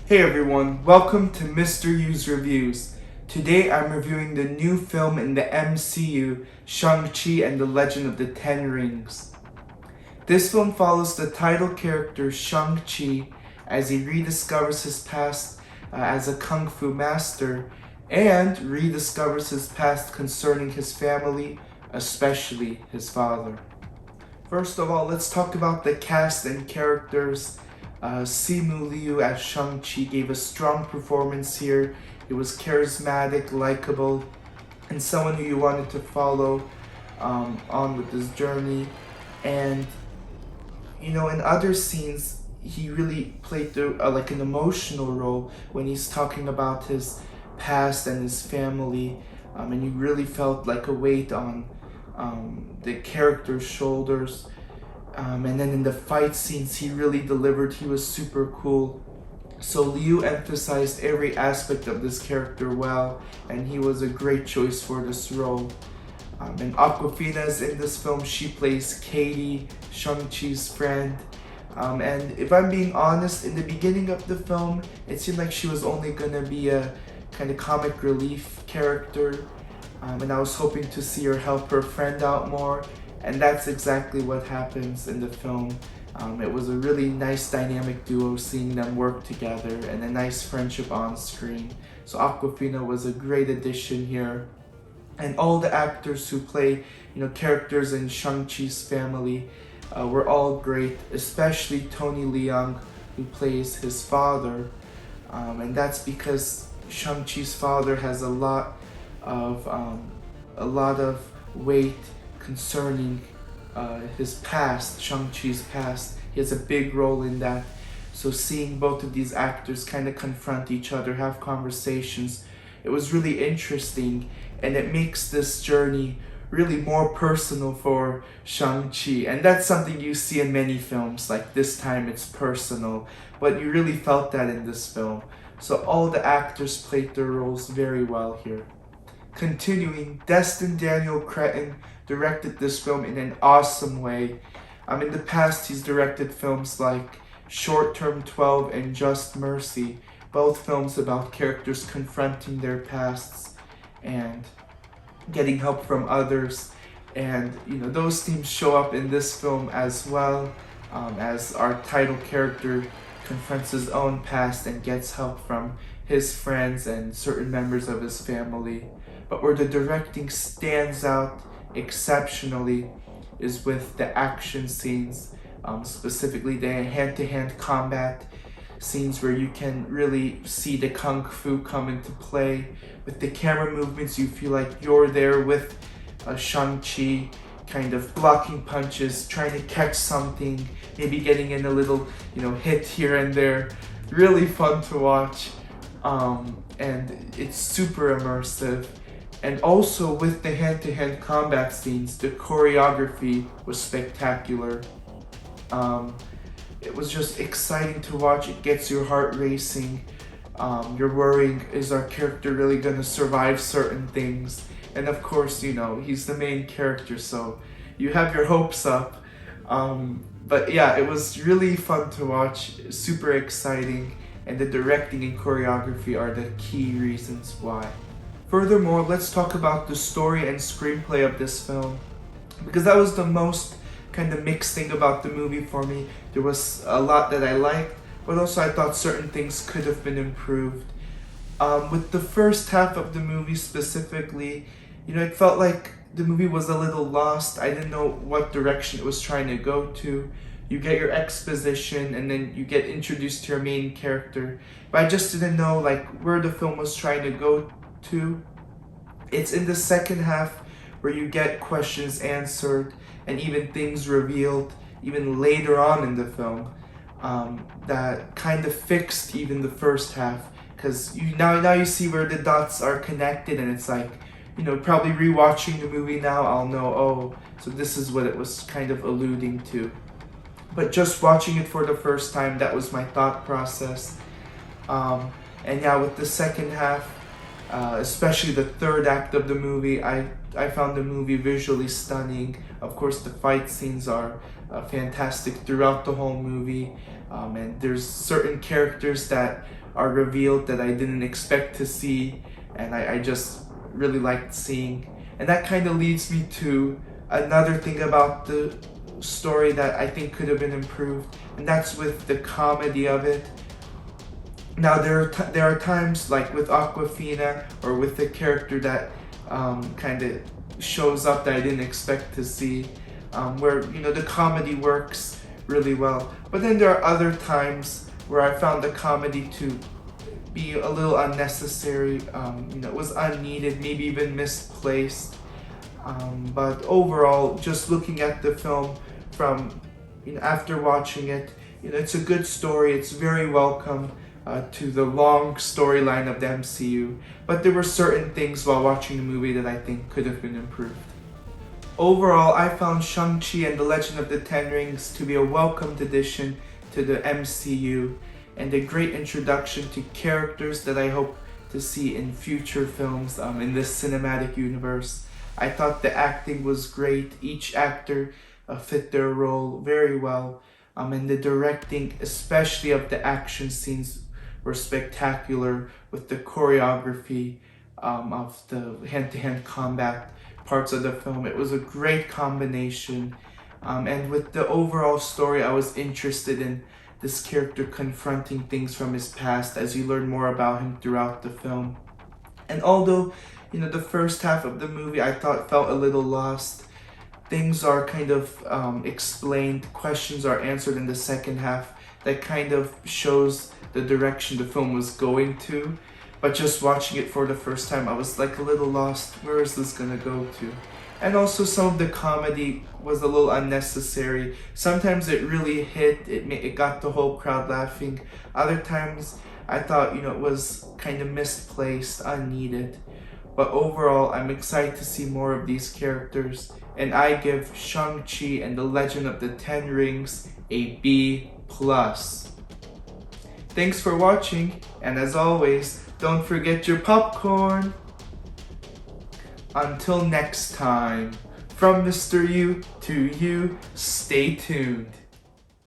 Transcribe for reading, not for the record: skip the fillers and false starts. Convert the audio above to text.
Hey everyone, welcome to Mr. U's Reviews. Today I'm reviewing the new film in the MCU, Shang-Chi and the Legend of the Ten Rings. This film follows the title character Shang-Chi as he rediscovers his past as a kung fu master and rediscovers his past concerning his family, especially his father. First of all, let's talk about the cast and characters. Simu Liu as Shang-Chi gave a strong performance here. He was charismatic, likable, and someone who you wanted to follow on with this journey. And in other scenes, he really played like an emotional role when he's talking about his past and his family, and you really felt like a weight on the character's shoulders. And then in the fight scenes, he really delivered. He was super cool. So Liu emphasized every aspect of this character well, and he was a great choice for this role. And Awkwafina is in this film. She plays Katie, Shang-Chi's friend. And if I'm being honest, in the beginning of the film, it seemed like she was only gonna be a kind of comic relief character. And I was hoping to see her help her friend out more. And that's exactly what happens in the film. It was a really nice dynamic duo, seeing them work together, and a nice friendship on screen. So Awkwafina was a great addition here. And all the actors who play, characters in Shang-Chi's family were all great, especially Tony Leung, who plays his father. And that's because Shang-Chi's father has a lot of weight concerning his past, Shang-Chi's past. He has a big role in that. So seeing both of these actors kind of confront each other, have conversations, it was really interesting, and it makes this journey really more personal for Shang-Chi. And that's something you see in many films, like this time it's personal, but you really felt that in this film. So all the actors played their roles very well here. Continuing, Destin Daniel Cretton directed this film in an awesome way. In the past, he's directed films like Short Term 12 and Just Mercy, both films about characters confronting their pasts and getting help from others. And those themes show up in this film as well, as our title character confronts his own past and gets help from his friends and certain members of his family. But where the directing stands out exceptionally is with the action scenes, specifically the hand-to-hand combat scenes where you can really see the kung fu come into play. With the camera movements, you feel like you're there with Shang-Chi, kind of blocking punches, trying to catch something, maybe getting in a little hit here and there. Really fun to watch, and it's super immersive. And also with the hand-to-hand combat scenes, the choreography was spectacular. It was just exciting to watch. It gets your heart racing. You're worrying, is our character really gonna survive certain things? And of course, he's the main character, so you have your hopes up. But yeah, it was really fun to watch, super exciting, and the directing and choreography are the key reasons why. Furthermore, let's talk about the story and screenplay of this film, because that was the most kind of mixed thing about the movie for me. There was a lot that I liked, but also I thought certain things could have been improved. With the first half of the movie specifically, it felt like the movie was a little lost. I didn't know what direction it was trying to go to. You get your exposition and then you get introduced to your main character, but I just didn't know where the film was trying to go to. It's in the second half where you get questions answered and even things revealed even later on in the film, that kind of fixed even the first half, because now you see where the dots are connected, and it's like, probably rewatching the movie now, I'll know, oh, so this is what it was kind of alluding to. But just watching it for the first time, that was my thought process. And yeah, with the second half, especially the third act of the movie, I found the movie visually stunning. Of course, the fight scenes are fantastic throughout the whole movie, and there's certain characters that are revealed that I didn't expect to see, and I just really liked seeing. And that kind of leads me to another thing about the story that I think could have been improved, and that's with the comedy of it. Now there are times like with Aquafina or with the character that kind of shows up that I didn't expect to see, where the comedy works really well. But then there are other times where I found the comedy to be a little unnecessary. It was unneeded, maybe even misplaced. But overall, just looking at the film from after watching it, it's a good story. It's very welcome to the long storyline of the MCU. But there were certain things while watching the movie that I think could have been improved. Overall, I found Shang-Chi and the Legend of the Ten Rings to be a welcomed addition to the MCU and a great introduction to characters that I hope to see in future films in this cinematic universe. I thought the acting was great. Each actor fit their role very well. And the directing, especially of the action scenes, were spectacular with the choreography of the hand-to-hand combat parts of the film. It was a great combination. And with the overall story, I was interested in this character confronting things from his past as you learn more about him throughout the film. And although, the first half of the movie I thought felt a little lost, things are kind of explained, questions are answered in the second half that kind of shows the direction the film was going to. But just watching it for the first time, I was like a little lost. Where is this gonna go to? And also some of the comedy was a little unnecessary. Sometimes it really hit, it got the whole crowd laughing. Other times I thought, it was kind of misplaced, unneeded. But overall, I'm excited to see more of these characters. And I give Shang-Chi and the Legend of the Ten Rings a B+. Thanks for watching, and as always, don't forget your popcorn. Until next time, from Mr. U to you, stay tuned.